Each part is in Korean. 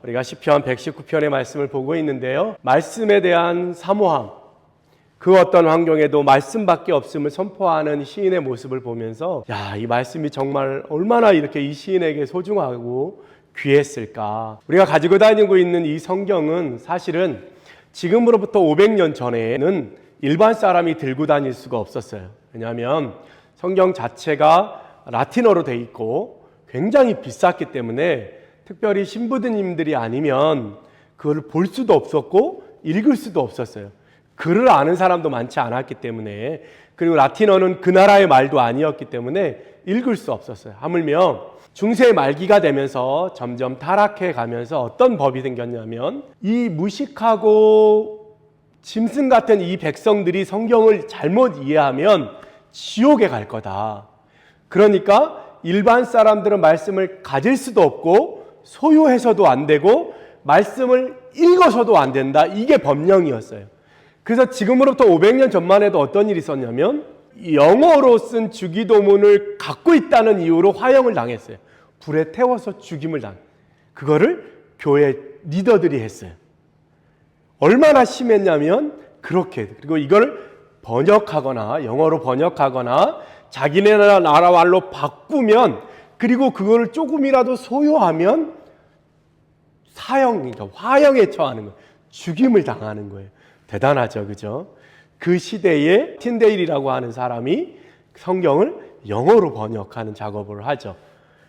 우리가 시편 119편의 말씀을 보고 있는데요. 말씀에 대한 사모함, 그 어떤 환경에도 말씀밖에 없음을 선포하는 시인의 모습을 보면서 이 말씀이 정말 얼마나 이렇게 이 시인에게 소중하고 귀했을까. 우리가 가지고 다니고 있는 이 성경은 사실은 지금으로부터 500년 전에는 일반 사람이 들고 다닐 수가 없었어요. 왜냐하면 성경 자체가 라틴어로 돼 있고 굉장히 비쌌기 때문에 특별히 신부님들이 아니면 그걸 볼 수도 없었고 읽을 수도 없었어요. 글을 아는 사람도 많지 않았기 때문에, 그리고 라틴어는 그 나라의 말도 아니었기 때문에 읽을 수 없었어요. 하물며 중세 말기가 되면서 점점 타락해 가면서 어떤 법이 생겼냐면, 이 무식하고 짐승 같은 이 백성들이 성경을 잘못 이해하면 지옥에 갈 거다. 그러니까 일반 사람들은 말씀을 가질 수도 없고 소유해서도 안 되고 말씀을 읽어서도 안 된다. 이게 법령이었어요. 그래서 지금으로부터 500년 전만 해도 어떤 일이 있었냐면, 영어로 쓴 주기도문을 갖고 있다는 이유로 화형을 당했어요. 불에 태워서 죽임을 당했어요. 그거를 교회 리더들이 했어요. 얼마나 심했냐면 그렇게. 그리고 이걸 번역하거나 영어로 번역하거나 자기네 나라 말로 바꾸면, 그리고 그거를 조금이라도 소유하면 사형이니까 화형에 처하는 거예요. 죽임을 당하는 거예요. 대단하죠, 그죠? 그 시대에 틴데일이라고 하는 사람이 성경을 영어로 번역하는 작업을 하죠.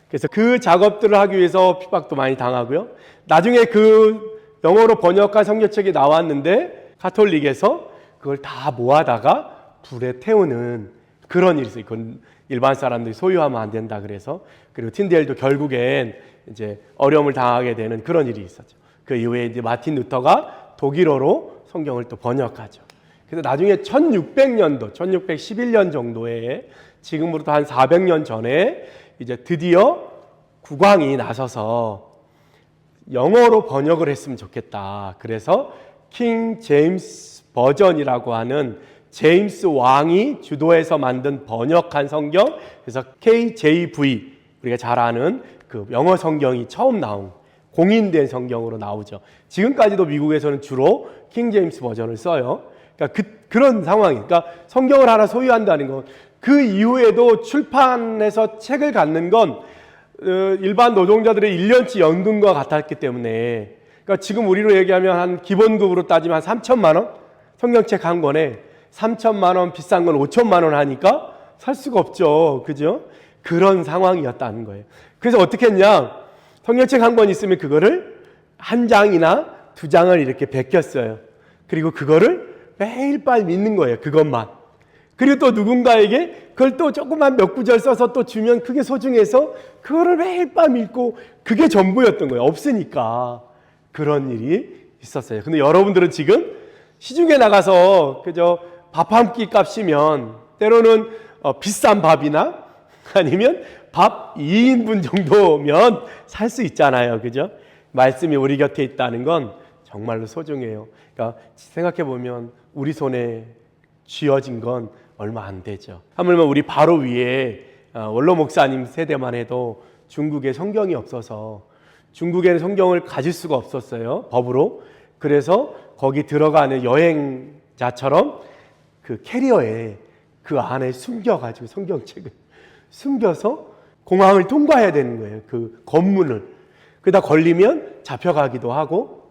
그래서 그 작업들을 하기 위해서 핍박도 많이 당하고요. 나중에 그 영어로 번역한 성경책이 나왔는데 가톨릭에서 그걸 다 모아다가 불에 태우는 그런 일이 있어요. 그건 일반 사람들이 소유하면 안 된다 그래서. 그리고 틴데일도 결국엔 이제 어려움을 당하게 되는 그런 일이 있었죠. 그 이후에 이제 마틴 루터가 독일어로 성경을 또 번역하죠. 그래서 나중에 1600년도, 1611년 정도에, 지금으로부터 한 400년 전에 이제 드디어 국왕이 나서서 영어로 번역을 했으면 좋겠다. 그래서 킹 제임스 버전이라고 하는 제임스 왕이 주도해서 만든 번역한 성경, 그래서 KJV, 우리가 잘 아는 그 영어 성경이 처음 나온 공인된 성경으로 나오죠. 지금까지도 미국에서는 주로 킹 제임스 버전을 써요. 그러니까 그런 상황이, 그러니까 성경을 하나 소유한다는 건, 그 이후에도 출판해서 책을 갖는 건 일반 노동자들의 1년치 연금과 같았기 때문에, 그러니까 지금 우리로 얘기하면 한 기본급으로 따지면 한 3천만 원? 성경책 한 권에 3천만 원, 비싼 건 5천만 원 하니까 살 수가 없죠. 그죠? 그런 상황이었다는 거예요. 그래서 어떻게 했냐? 성경책 한 권 있으면 그거를 한 장이나 두 장을 이렇게 베꼈어요. 그리고 그거를 매일 밤 읽는 거예요. 그것만. 그리고 또 누군가에게 그걸 또 조금만 몇 구절 써서 또 주면 그게 소중해서 그거를 매일 밤 읽고, 그게 전부였던 거예요. 없으니까. 그런 일이 있었어요. 근데 여러분들은 지금 시중에 나가서 그저 밥 한 끼 값이면 때로는 비싼 밥이나 아니면 밥 2인분 정도면 살 수 있잖아요. 그죠? 말씀이 우리 곁에 있다는 건 정말로 소중해요. 그러니까 생각해 보면 우리 손에 쥐어진 건 얼마 안 되죠. 하물며 우리 바로 위에 원로 목사님 세대만 해도 중국에 성경이 없어서 중국에는 성경을 가질 수가 없었어요. 법으로. 그래서 거기 들어가는 여행자처럼 그 캐리어에 그 안에 숨겨가지고 성경책을 숨겨서 공항을 통과해야 되는 거예요. 그 검문을. 그러다 걸리면 잡혀가기도 하고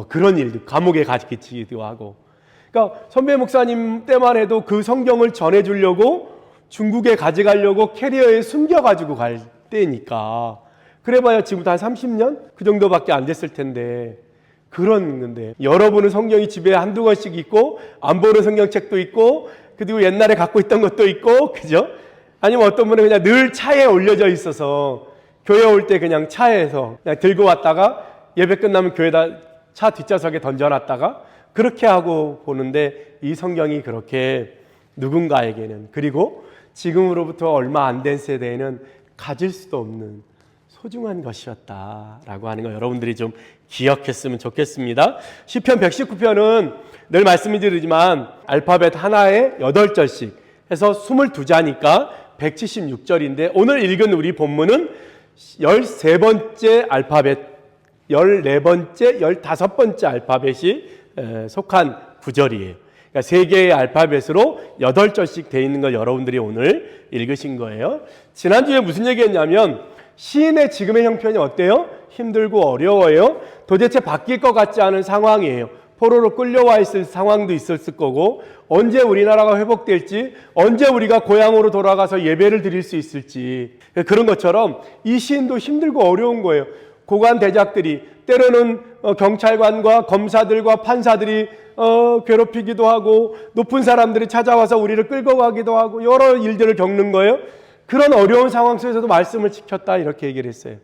그런 일도, 감옥에 가기도 하고. 그러니까 선배 목사님 때만 해도 그 성경을 전해주려고 중국에 가져가려고 캐리어에 숨겨가지고 갈 때니까, 그래봐야 지금부터 한 30년? 그 정도밖에 안 됐을 텐데, 그런 건데, 여러분은 성경이 집에 한두 권씩 있고 안 보는 성경책도 있고, 그리고 옛날에 갖고 있던 것도 있고, 그죠? 아니면 어떤 분은 그냥 늘 차에 올려져 있어서 교회 올 때 그냥 차에서 그냥 들고 왔다가 예배 끝나면 교회다 차 뒷좌석에 던져놨다가 그렇게 하고 보는데, 이 성경이 그렇게 누군가에게는, 그리고 지금으로부터 얼마 안 된 세대에는 가질 수도 없는 소중한 것이었다라고 하는 거 여러분들이 좀 기억했으면 좋겠습니다. 시편 119편은 늘 말씀드리지만 알파벳 하나에 8절씩 해서 22자니까 176절인데, 오늘 읽은 우리 본문은 13번째 알파벳 14번째, 15번째 알파벳이 속한 구절이에요. 그러니까 3개의 알파벳으로 8절씩 되어 있는 걸 여러분들이 오늘 읽으신 거예요. 지난주에 무슨 얘기했냐면 시인의 지금의 형편이 어때요? 힘들고 어려워요. 도대체 바뀔 것 같지 않은 상황이에요. 포로로 끌려와 있을 상황도 있었을 거고, 언제 우리나라가 회복될지, 언제 우리가 고향으로 돌아가서 예배를 드릴 수 있을지, 그런 것처럼 이 시인도 힘들고 어려운 거예요. 고관 대작들이, 때로는 경찰관과 검사들과 판사들이 괴롭히기도 하고, 높은 사람들이 찾아와서 우리를 끌고 가기도 하고, 여러 일들을 겪는 거예요. 그런 어려운 상황 속에서도 말씀을 지켰다, 이렇게 얘기를 했어요.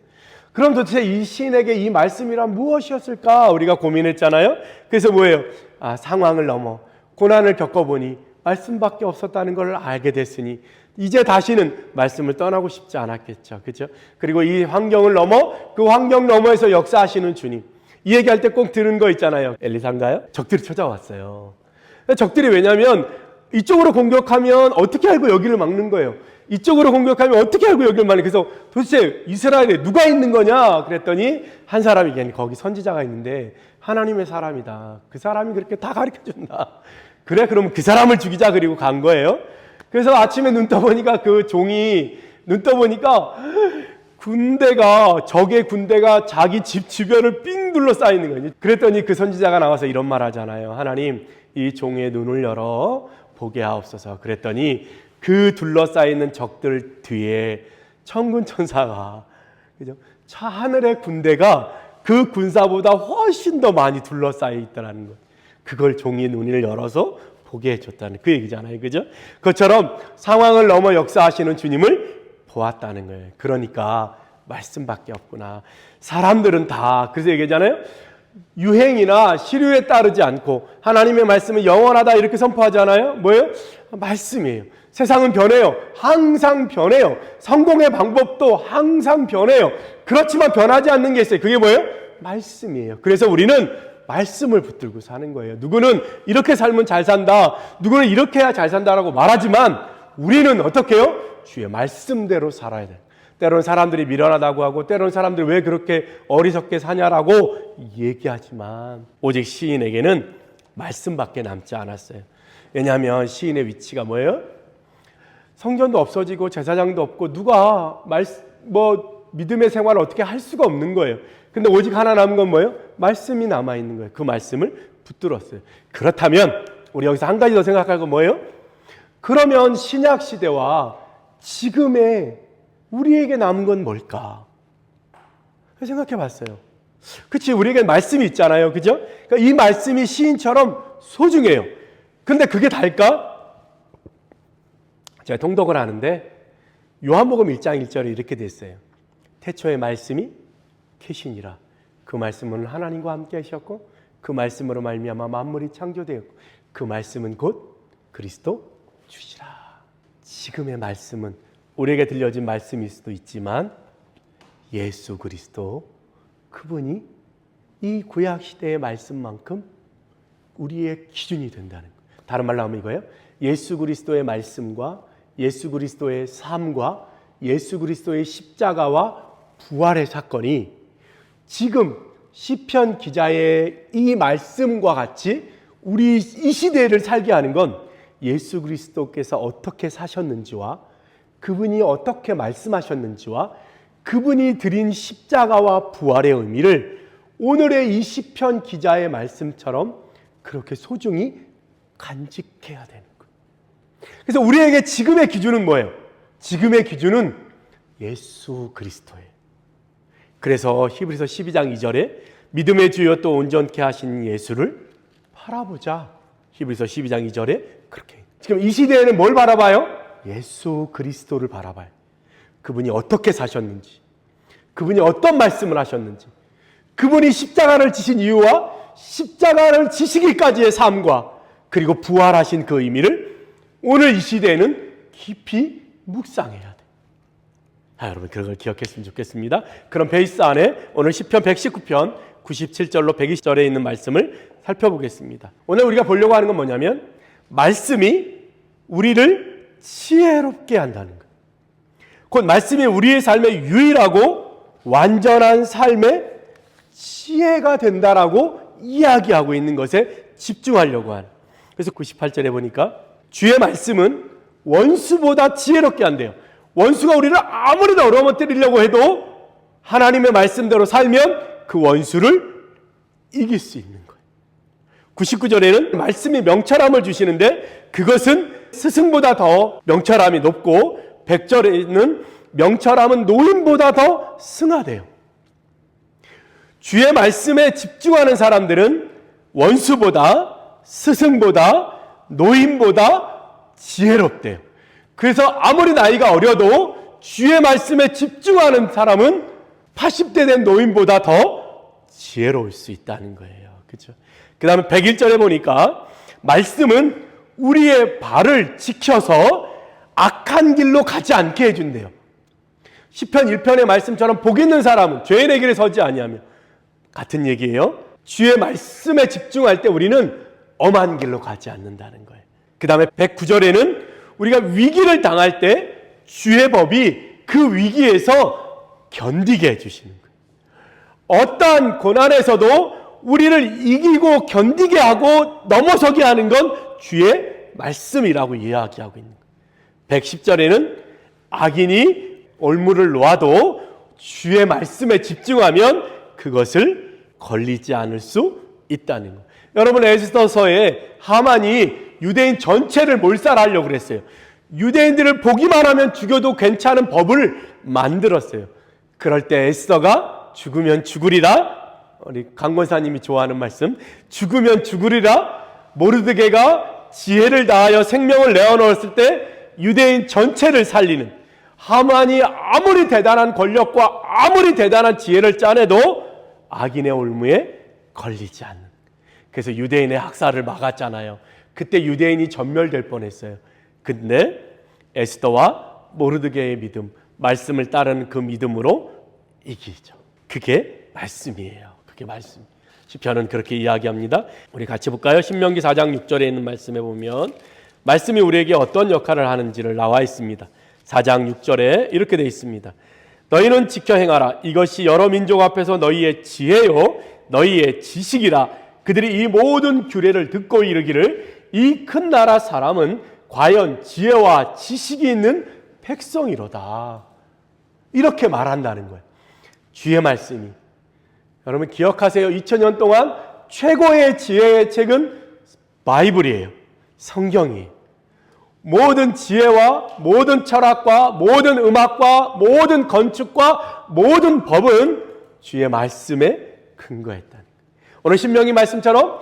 그럼 도대체 이 시인에게 이 말씀이란 무엇이었을까? 우리가 고민했잖아요. 그래서 뭐예요? 상황을 넘어 고난을 겪어보니 말씀밖에 없었다는 걸 알게 됐으니 이제 다시는 말씀을 떠나고 싶지 않았겠죠. 그렇죠? 그리고 이 환경을 넘어 그 환경 너머에서 역사하시는 주님. 이 얘기할 때 꼭 들은 거 있잖아요. 엘리사인가요? 적들이 찾아왔어요. 적들이 왜냐하면 이쪽으로 공격하면 어떻게 알고 여기를 막는 거예요. 이쪽으로 공격하면 어떻게 알고 여기를 막는 거예요. 그래서 도대체 이스라엘에 누가 있는 거냐 그랬더니 한 사람이 거기 선지자가 있는데 하나님의 사람이다. 그 사람이 그렇게 다 가르쳐준다. 그래 그러면 그 사람을 죽이자 그리고 간 거예요. 그래서 아침에 눈 떠보니까 그 종이 눈 떠보니까 적의 군대가 자기 집 주변을 삥 둘러싸여 있는 거예요. 그랬더니 그 선지자가 나와서 이런 말 하잖아요. 하나님 이 종의 눈을 열어 보게 하옵소서. 그랬더니 그 둘러싸여 있는 적들 뒤에 천군 천사가, 그죠? 하늘의 군대가 그 군사보다 훨씬 더 많이 둘러싸여 있다는 것. 그걸 종이 눈을 열어서 보게 해줬다는 그 얘기잖아요. 그죠? 그것처럼 상황을 넘어 역사하시는 주님을 보았다는 거예요. 그러니까 말씀밖에 없구나. 사람들은 다 그래서 얘기하잖아요. 유행이나 시류에 따르지 않고 하나님의 말씀은 영원하다 이렇게 선포하잖아요. 뭐예요? 말씀이에요. 세상은 변해요. 항상 변해요. 성공의 방법도 항상 변해요. 그렇지만 변하지 않는 게 있어요. 그게 뭐예요? 말씀이에요. 그래서 우리는 말씀을 붙들고 사는 거예요. 누구는 이렇게 살면 잘 산다, 누구는 이렇게 해야 잘 산다라고 말하지만 우리는 어떻게 해요? 주의 말씀대로 살아야 돼요. 때로는 사람들이 미련하다고 하고 때로는 사람들이 왜 그렇게 어리석게 사냐라고 얘기하지만 오직 시인에게는 말씀밖에 남지 않았어요. 왜냐하면 시인의 위치가 뭐예요? 성전도 없어지고 제사장도 없고 누가 믿음의 생활을 어떻게 할 수가 없는 거예요. 근데 오직 하나 남은 건 뭐예요? 말씀이 남아있는 거예요. 그 말씀을 붙들었어요. 그렇다면 우리 여기서 한 가지 더 생각할 건 뭐예요? 그러면 신약 시대와 지금의 우리에게 남은 건 뭘까? 생각해 봤어요. 그치, 우리에게 말씀이 있잖아요. 그죠? 그러니까 이 말씀이 시인처럼 소중해요. 근데 그게 달까? 제가 통독을 하는데 요한복음 1장 1절에 이렇게 됐어요. 태초의 말씀이 계시니라. 그 말씀은 하나님과 함께 하셨고 그 말씀으로 말미암아 만물이 창조되었고 그 말씀은 곧 그리스도 주시라. 지금의 말씀은 우리에게 들려진 말씀일 수도 있지만 예수 그리스도 그분이 이 구약 시대의 말씀만큼 우리의 기준이 된다는 거예요. 다른 말로 하면 이거예요. 예수 그리스도의 말씀과 예수 그리스도의 삶과 예수 그리스도의 십자가와 부활의 사건이 지금 시편 기자의 이 말씀과 같이 우리 이 시대를 살게 하는 건 예수 그리스도께서 어떻게 사셨는지와 그분이 어떻게 말씀하셨는지와 그분이 드린 십자가와 부활의 의미를 오늘의 이 시편 기자의 말씀처럼 그렇게 소중히 간직해야 되는 거예요. 그래서 우리에게 지금의 기준은 뭐예요? 지금의 기준은 예수 그리스도예요. 그래서 히브리서 12장 2절에 믿음의 주여 또 온전케 하신 예수를 바라보자. 히브리서 12장 2절에 그렇게. 지금 이 시대에는 뭘 바라봐요? 예수 그리스도를 바라봐요. 그분이 어떻게 사셨는지, 그분이 어떤 말씀을 하셨는지, 그분이 십자가를 지신 이유와 십자가를 지시기까지의 삶과 그리고 부활하신 그 의미를 오늘 이 시대에는 깊이 묵상해야 돼요. 여러분 그런 걸 기억했으면 좋겠습니다. 그럼 베이스 안에 오늘 시편 119편 97절로 120절에 있는 말씀을 살펴보겠습니다. 오늘 우리가 보려고 하는 건 뭐냐면 말씀이 우리를 지혜롭게 한다는 거예요. 곧 말씀이 우리의 삶의 유일하고 완전한 삶의 지혜가 된다라고 이야기하고 있는 것에 집중하려고 하는. 그래서 98절에 보니까 주의 말씀은 원수보다 지혜롭게 한대요. 원수가 우리를 아무리 얻어먹으려고 해도 하나님의 말씀대로 살면 그 원수를 이길 수 있는 거예요. 99절에는 말씀이 명철함을 주시는데 그것은 스승보다 더 명철함이 높고 100절에는 명철함은 노인보다 더 승하대요. 주의 말씀에 집중하는 사람들은 원수보다 스승보다 노인보다 지혜롭대요. 그래서 아무리 나이가 어려도 주의 말씀에 집중하는 사람은 80대 된 노인보다 더 지혜로울 수 있다는 거예요. 그렇죠? 그 다음에 101절에 보니까 말씀은 우리의 발을 지켜서 악한 길로 가지 않게 해준대요. 시편 1편의 말씀처럼 복 있는 사람은 죄인의 길에 서지 아니하며, 같은 얘기예요. 주의 말씀에 집중할 때 우리는 엄한 길로 가지 않는다는 거예요. 그 다음에 109절에는 우리가 위기를 당할 때 주의 법이 그 위기에서 견디게 해주시는 거예요. 어떠한 고난에서도 우리를 이기고 견디게 하고 넘어서게 하는 건 주의 말씀이라고 이야기하고 있는 거예요. 110절에는 악인이 올무를 놓아도 주의 말씀에 집중하면 그것을 걸리지 않을 수 있다는 거예요. 여러분, 에스더서에 하만이 유대인 전체를 몰살하려고 그랬어요. 유대인들을 보기만 하면 죽여도 괜찮은 법을 만들었어요. 그럴 때 에스더가 죽으면 죽으리라, 우리 강권사님이 좋아하는 말씀, 죽으면 죽으리라, 모르드게가 지혜를 다하여 생명을 내어놓았을 때 유대인 전체를 살리는, 하만이 아무리 대단한 권력과 아무리 대단한 지혜를 짜내도 악인의 올무에 걸리지 않는. 그래서 유대인의 학살을 막았잖아요. 그때 유대인이 전멸될 뻔했어요. 근데 에스더와 모르드게의 믿음, 말씀을 따르는 그 믿음으로 이기죠. 그게 말씀이에요. 그게 말씀. 시편은 그렇게 이야기합니다. 우리 같이 볼까요? 신명기 4장 6절에 있는 말씀에 보면 말씀이 우리에게 어떤 역할을 하는지를 나와 있습니다. 4장 6절에 이렇게 되어 있습니다. 너희는 지켜 행하라. 이것이 여러 민족 앞에서 너희의 지혜요 너희의 지식이라. 그들이 이 모든 규례를 듣고 이르기를 이 큰 나라 사람은 과연 지혜와 지식이 있는 백성이로다. 이렇게 말한다는 거예요. 주의 말씀이. 여러분 기억하세요. 2000년 동안 최고의 지혜의 책은 바이블이에요. 성경이에요. 모든 지혜와 모든 철학과 모든 음악과 모든 건축과 모든 법은 주의 말씀에 근거했다는 거예요. 오늘 신명기 말씀처럼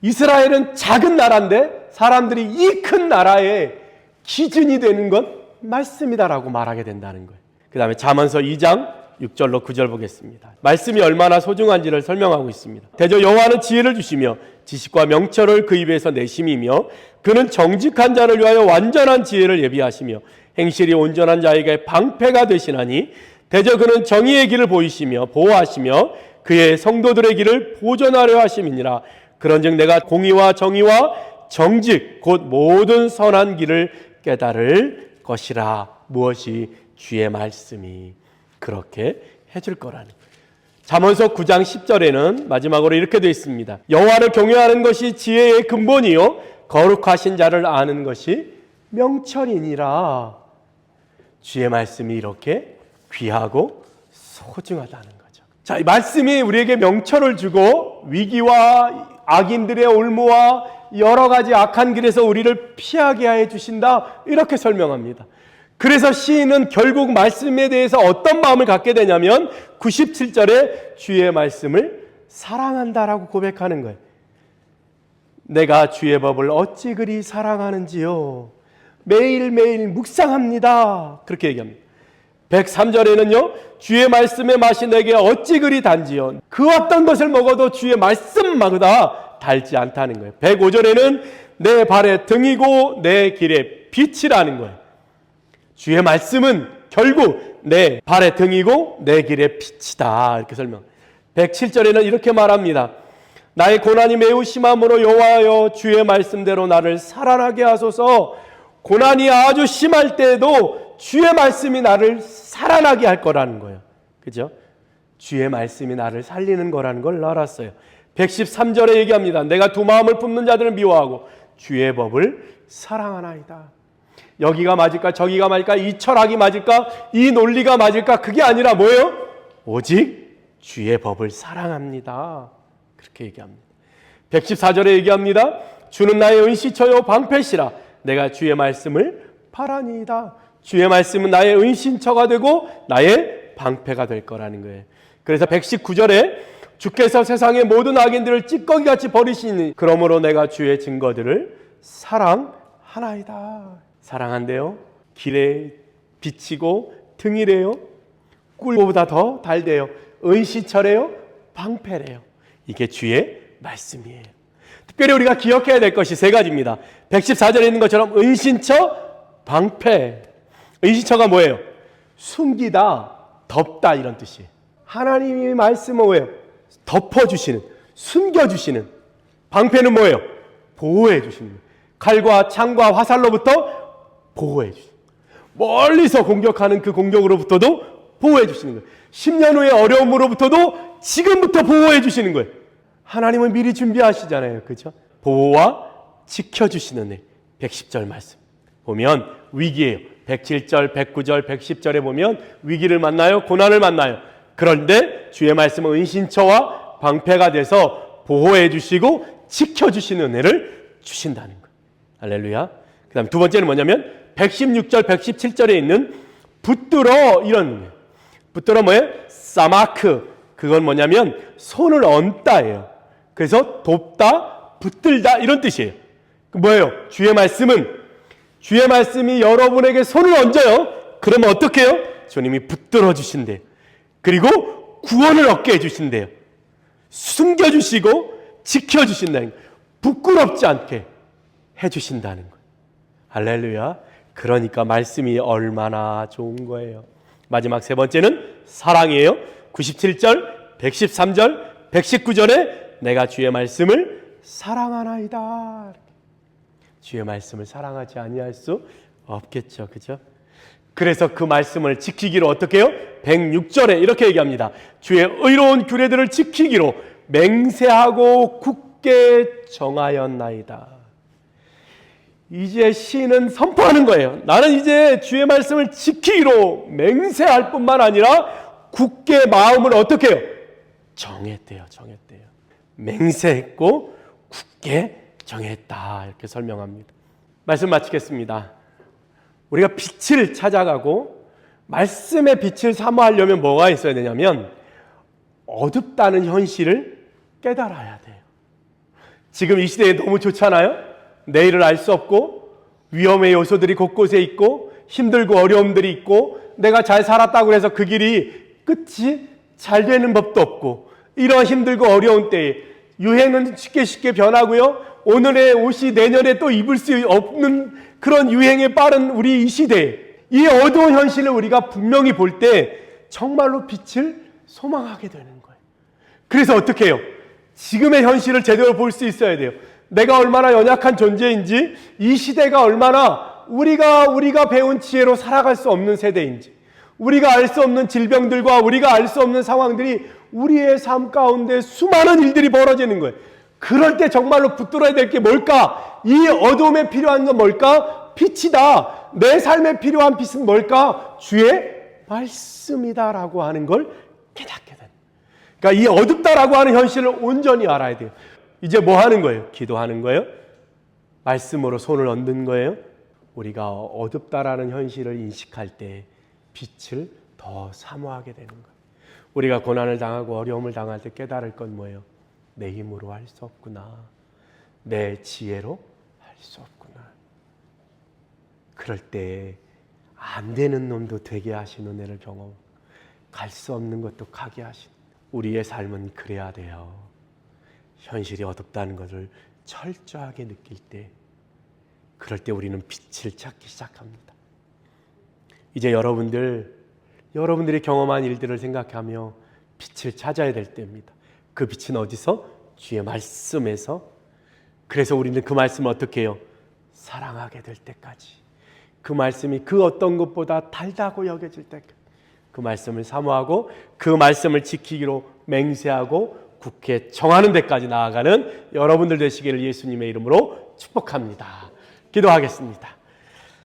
이스라엘은 작은 나라인데 사람들이 이 큰 나라의 기준이 되는 건 말씀이다라고 말하게 된다는 거예요. 그 다음에 잠언서 2장 6절로 9절 보겠습니다. 말씀이 얼마나 소중한지를 설명하고 있습니다. 대저 여호와는 지혜를 주시며 지식과 명철을 그 입에서 내심이며 그는 정직한 자를 위하여 완전한 지혜를 예비하시며 행실이 온전한 자에게 방패가 되시나니 대저 그는 정의의 길을 보이시며 보호하시며 그의 성도들의 길을 보존하려 하심이니라. 그런즉 내가 공의와 정의와 정직 곧 모든 선한 길을 깨달을 것이라. 무엇이? 주의 말씀이 그렇게 해줄 거라는 거예요. 잠언서 9장 10절에는 마지막으로 이렇게 되어 있습니다. 여호와를 경외하는 것이 지혜의 근본이요 거룩하신 자를 아는 것이 명철이니라. 주의 말씀이 이렇게 귀하고 소중하다는 거죠. 자, 이 말씀이 우리에게 명철을 주고 위기와 악인들의 올무와 여러 가지 악한 길에서 우리를 피하게 해 주신다. 이렇게 설명합니다. 그래서 시인은 결국 말씀에 대해서 어떤 마음을 갖게 되냐면 97절에 주의 말씀을 사랑한다라고 고백하는 거예요. 내가 주의 법을 어찌 그리 사랑하는지요. 매일매일 묵상합니다. 그렇게 얘기합니다. 103절에는요. 주의 말씀의 맛이 내게 어찌 그리 단지요. 그 어떤 것을 먹어도 주의 말씀마다 달지 않다는 거예요. 105절에는 내 발의 등이고 내 길의 빛이라는 거예요. 주의 말씀은 결국 내 발의 등이고 내 길의 빛이다. 이렇게 설명. 107절에는 이렇게 말합니다. 나의 고난이 매우 심함으로 여호와여 주의 말씀대로 나를 살아나게 하소서. 고난이 아주 심할 때에도 주의 말씀이 나를 살아나게 할 거라는 거예요. 그죠? 주의 말씀이 나를 살리는 거라는 걸 알았어요. 113절에 얘기합니다. 내가 두 마음을 품는 자들을 미워하고 주의 법을 사랑하나이다. 여기가 맞을까 저기가 맞을까 이 철학이 맞을까 이 논리가 맞을까 그게 아니라 뭐예요? 오직 주의 법을 사랑합니다. 그렇게 얘기합니다. 114절에 얘기합니다. 주는 나의 은신처요 방패시라. 내가 주의 말씀을 바라니이다. 주의 말씀은 나의 은신처가 되고 나의 방패가 될 거라는 거예요. 그래서 119절에 주께서 세상의 모든 악인들을 찌꺼기같이 버리시니 그러므로 내가 주의 증거들을 사랑하나이다. 사랑한대요. 길에 비치고 등이래요. 꿀보다 더 달대요. 은신처래요. 방패래요. 이게 주의 말씀이에요. 특별히 우리가 기억해야 될 것이 세 가지입니다. 114절에 있는 것처럼 은신처, 방패. 은신처가 뭐예요? 숨기다, 덮다 이런 뜻이에요. 하나님의 말씀은 뭐예요? 덮어주시는, 숨겨주시는. 방패는 뭐예요? 보호해주시는 거예요. 칼과 창과 화살로부터 보호해주시는 거예요. 멀리서 공격하는 그 공격으로부터도 보호해주시는 거예요. 10년 후의 어려움으로부터도 지금부터 보호해주시는 거예요. 하나님은 미리 준비하시잖아요. 그렇죠? 보호와 지켜주시는 애. 110절 말씀 보면 위기예요. 107절, 109절, 110절에 보면 위기를 만나요. 고난을 만나요. 그런데 주의 말씀은 은신처와 방패가 돼서 보호해 주시고 지켜주시는 은혜를 주신다는 거예요. 할렐루야. 그 다음 두 번째는 뭐냐면 116절, 117절에 있는 붙들어 이런 거예요. 붙들어 뭐예요? 사마크. 그건 뭐냐면 손을 얹다예요. 그래서 돕다, 붙들다 이런 뜻이에요. 뭐예요? 주의 말씀이 여러분에게 손을 얹어요. 그러면 어떻게 해요? 주님이 붙들어 주신대요. 그리고 구원을 얻게 해주신대요. 숨겨주시고 지켜주신다는 거예요. 부끄럽지 않게 해주신다는 거예요. 할렐루야. 그러니까 말씀이 얼마나 좋은 거예요. 마지막 세 번째는 사랑이에요. 97절, 113절, 119절에 내가 주의 말씀을 사랑하나이다. 주의 말씀을 사랑하지 아니할 수 없겠죠. 그죠? 그래서 그 말씀을 지키기로 어떻게 해요? 106절에 이렇게 얘기합니다. 주의 의로운 규례들을 지키기로 맹세하고 굳게 정하였나이다. 이제 시인은 선포하는 거예요. 나는 이제 주의 말씀을 지키기로 맹세할 뿐만 아니라 굳게 마음을 어떻게 해요? 정했대요. 맹세했고 굳게 정했다. 이렇게 설명합니다. 말씀 마치겠습니다. 우리가 빛을 찾아가고 말씀의 빛을 사모하려면 뭐가 있어야 되냐면 어둡다는 현실을 깨달아야 돼요. 지금 이 시대에 너무 좋잖아요. 내일을 알 수 없고 위험의 요소들이 곳곳에 있고 힘들고 어려움들이 있고 내가 잘 살았다고 해서 그 길이 끝이 잘 되는 법도 없고 이런 힘들고 어려운 때에 유행은 쉽게 변하고요. 오늘의 옷이 내년에 또 입을 수 없는 그런 유행에 빠른 우리 이 시대에 이 어두운 현실을 우리가 분명히 볼 때 정말로 빛을 소망하게 되는 거예요. 그래서 어떻게 해요? 지금의 현실을 제대로 볼 수 있어야 돼요. 내가 얼마나 연약한 존재인지 이 시대가 얼마나 우리가 배운 지혜로 살아갈 수 없는 세대인지 우리가 알 수 없는 질병들과 우리가 알 수 없는 상황들이 우리의 삶 가운데 수많은 일들이 벌어지는 거예요. 그럴 때 정말로 붙들어야 될 게 뭘까? 이 어둠에 필요한 건 뭘까? 빛이다. 내 삶에 필요한 빛은 뭘까? 주의 말씀이다라고 하는 걸 깨닫게 됩니다. 그러니까 이 어둡다라고 하는 현실을 온전히 알아야 돼요. 이제 뭐 하는 거예요? 기도하는 거예요? 말씀으로 손을 얹는 거예요? 우리가 어둡다라는 현실을 인식할 때 빛을 더 사모하게 되는 거예요. 우리가 고난을 당하고 어려움을 당할 때 깨달을 건 뭐예요? 내 힘으로 할 수 없구나. 내 지혜로 할 수 없구나. 그럴 때 안 되는 놈도 되게 하신 은혜를 경험, 갈 수 없는 것도 가게 하신 우리의 삶은 그래야 돼요. 현실이 어둡다는 것을 철저하게 느낄 때 그럴 때 우리는 빛을 찾기 시작합니다. 이제 여러분들이 경험한 일들을 생각하며 빛을 찾아야 될 때입니다. 그 빛은 어디서? 주의 말씀에서. 그래서 우리는 그 말씀을 어떻게 해요? 사랑하게 될 때까지. 그 말씀이 그 어떤 것보다 달다고 여겨질 때까지 그 말씀을 사모하고 그 말씀을 지키기로 맹세하고 국회 정하는 데까지 나아가는 여러분들 되시기를 예수님의 이름으로 축복합니다. 기도하겠습니다.